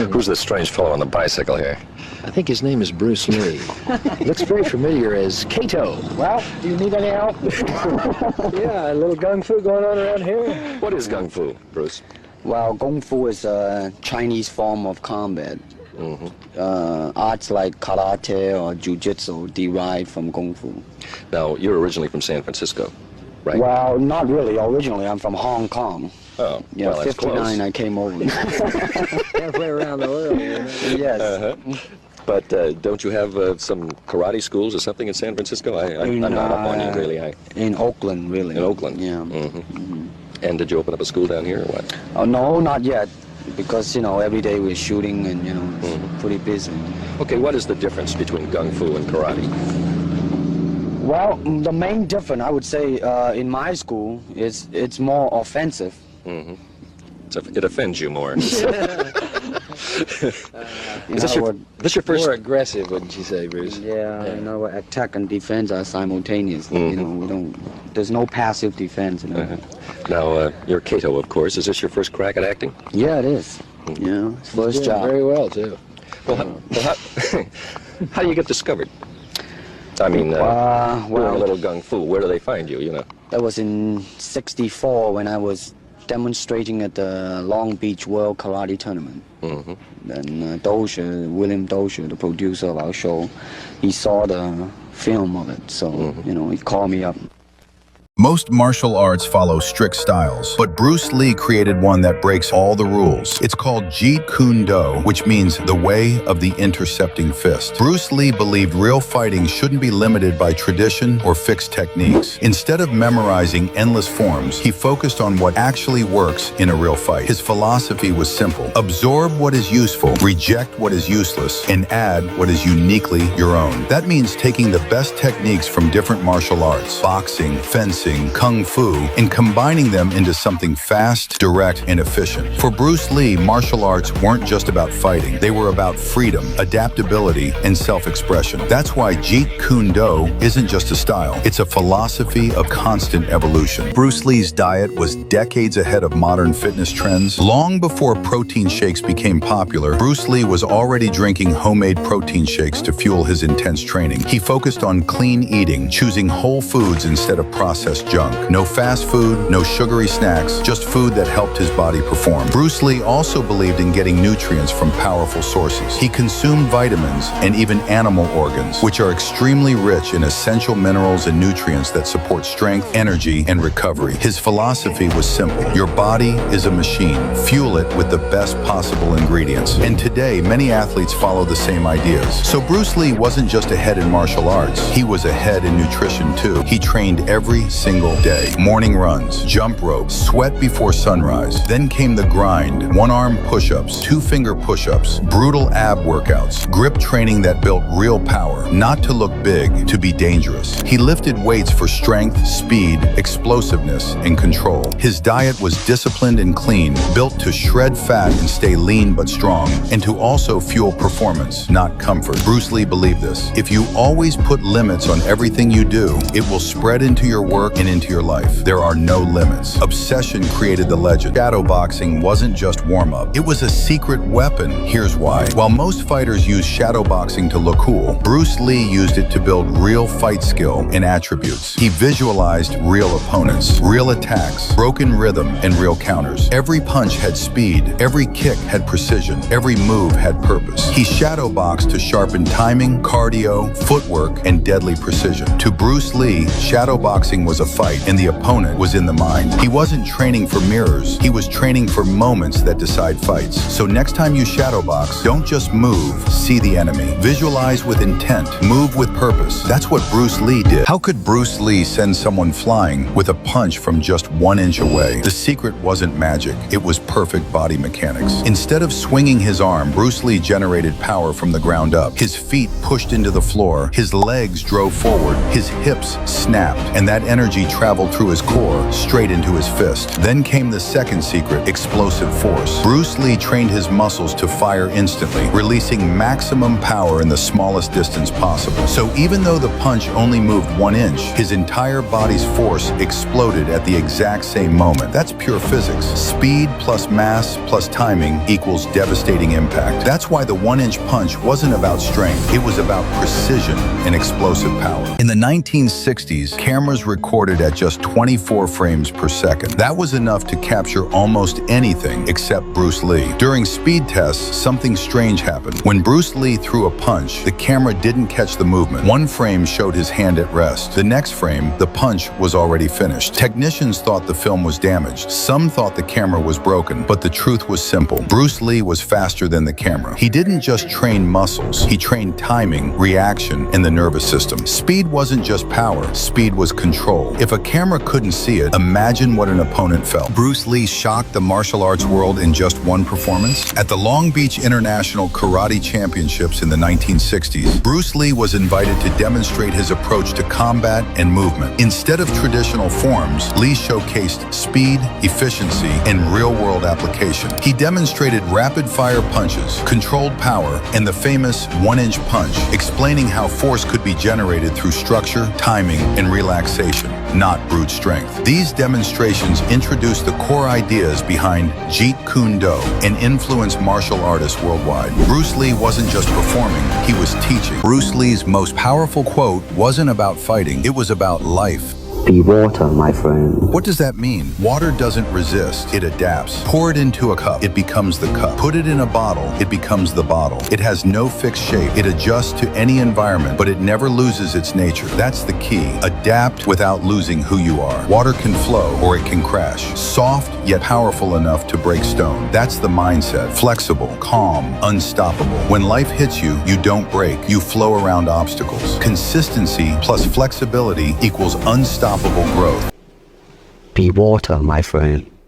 Who's this strange fellow on the bicycle here? I think his name is Bruce Lee. Looks very familiar as Kato. Well, do you need any help? Yeah, a little gung fu going on around here. What is Kung Fu, Bruce? Well, Kung Fu is a Chinese form of combat. Arts like karate or jiu-jitsu derived from Kung Fu. Now, you're originally from San Francisco, right? Well, not really. Originally, I'm from Hong Kong. Oh, Yeah, well, that's 59 close. I came over. Halfway around the world. Yes. But don't you have some karate schools or something in San Francisco? I'm not up on you, really. In Oakland, really. In Oakland? Yeah. And did you open up a school down here or what? Oh, no, not yet. Because, every day we're shooting and, it's pretty busy. Okay, what is the difference between Kung Fu and karate? Well, the main difference, I would say, in my school, is it's more offensive. So it offends you more. Is this your first? More aggressive, wouldn't you say, Bruce? Yeah, attack and defense are simultaneous. There's no passive defense. Now, you're Kato, of course. Is this your first crack at acting? Yeah, it is. Yeah, it's first job. Very well, too. Well, how do you get discovered? I mean, doing a little Kung Fu. Where do they find you, That was in '64 when I was demonstrating at the Long Beach World Karate Tournament. Then William Dozier, the producer of our show, he saw the film of it, so, he called me up. Most martial arts follow strict styles, but Bruce Lee created one that breaks all the rules. It's called Jeet Kune Do, which means the way of the intercepting fist. Bruce Lee believed real fighting shouldn't be limited by tradition or fixed techniques. Instead of memorizing endless forms, he focused on what actually works in a real fight. His philosophy was simple: absorb what is useful, reject what is useless, and add what is uniquely your own. That means taking the best techniques from different martial arts, boxing, fencing, Kung Fu, and combining them into something fast, direct, and efficient. For Bruce Lee, martial arts weren't just about fighting. They were about freedom, adaptability, and self-expression. That's why Jeet Kune Do isn't just a style. It's a philosophy of constant evolution. Bruce Lee's diet was decades ahead of modern fitness trends. Long before protein shakes became popular, Bruce Lee was already drinking homemade protein shakes to fuel his intense training. He focused on clean eating, choosing whole foods instead of processed junk. No fast food, no sugary snacks, just food that helped his body perform. Bruce Lee also believed in getting nutrients from powerful sources. He consumed vitamins and even animal organs, which are extremely rich in essential minerals and nutrients that support strength, energy, and recovery. His philosophy was simple: your body is a machine. Fuel it with the best possible ingredients. And today, many athletes follow the same ideas. So Bruce Lee wasn't just ahead in martial arts. He was ahead in nutrition too. He trained every single day. Morning runs, jump ropes, sweat before sunrise. Then came the grind: one-arm push-ups, two-finger push-ups, brutal ab workouts, grip training that built real power, not to look big, to be dangerous. He lifted weights for strength, speed, explosiveness, and control. His diet was disciplined and clean, built to shred fat and stay lean but strong, and to also fuel performance, not comfort. Bruce Lee believed this: if you always put limits on everything you do, it will spread into your work and into your life. There are no limits. Obsession created the legend. Shadowboxing wasn't just warm-up. It was a secret weapon. Here's why. While most fighters use shadowboxing to look cool, Bruce Lee used it to build real fight skill and attributes. He visualized real opponents, real attacks, broken rhythm, and real counters. Every punch had speed. Every kick had precision. Every move had purpose. He shadowboxed to sharpen timing, cardio, footwork, and deadly precision. To Bruce Lee, shadowboxing was a fight, and the opponent was in the mind. He wasn't training for mirrors. He was training for moments that decide fights. So next time you shadowbox, don't just move, see the enemy. Visualize with intent. Move with purpose. That's what Bruce Lee did. How could Bruce Lee send someone flying with a punch from just 1 inch away? The secret wasn't magic. It was perfect body mechanics. Instead of swinging his arm, Bruce Lee generated power from the ground up. His feet pushed into the floor. His legs drove forward. His hips snapped. And that energy energy traveled through his core straight into his fist. Then came the second secret, explosive force. Bruce Lee trained his muscles to fire instantly, releasing maximum power in the smallest distance possible. So even though the punch only moved 1 inch, his entire body's force exploded at the exact same moment. That's pure physics. Speed plus mass plus timing equals devastating impact. That's why the 1-inch punch wasn't about strength. It was about precision and explosive power. In the 1960s, cameras recorded at just 24 frames per second. That was enough to capture almost anything except Bruce Lee. During speed tests, something strange happened. When Bruce Lee threw a punch, the camera didn't catch the movement. 1 frame showed his hand at rest. The next frame, the punch was already finished. Technicians thought the film was damaged. Some thought the camera was broken, but the truth was simple. Bruce Lee was faster than the camera. He didn't just train muscles. He trained timing, reaction, and the nervous system. Speed wasn't just power. Speed was control. If a camera couldn't see it, imagine what an opponent felt. Bruce Lee shocked the martial arts world in just one performance. At the Long Beach International Karate Championships in the 1960s, Bruce Lee was invited to demonstrate his approach to combat and movement. Instead of traditional forms, Lee showcased speed, efficiency, and real-world application. He demonstrated rapid-fire punches, controlled power, and the famous 1-inch punch, explaining how force could be generated through structure, timing, and relaxation, not brute strength. These demonstrations introduced the core ideas behind Jeet Kune Do and influenced martial artists worldwide. Bruce Lee wasn't just performing, he was teaching. Bruce Lee's most powerful quote wasn't about fighting, it was about life. Be water, my friend. What does that mean? Water doesn't resist, it adapts. Pour it into a cup, it becomes the cup. Put it in a bottle, it becomes the bottle. It has no fixed shape. It adjusts to any environment, but it never loses its nature. That's the key. Adapt without losing who you are. Water can flow or it can crash. Soft yet powerful enough to break stone. That's the mindset. Flexible, calm, unstoppable. When life hits you, you don't break. You flow around obstacles. Consistency plus flexibility equals unstoppable growth. Be water, my friend.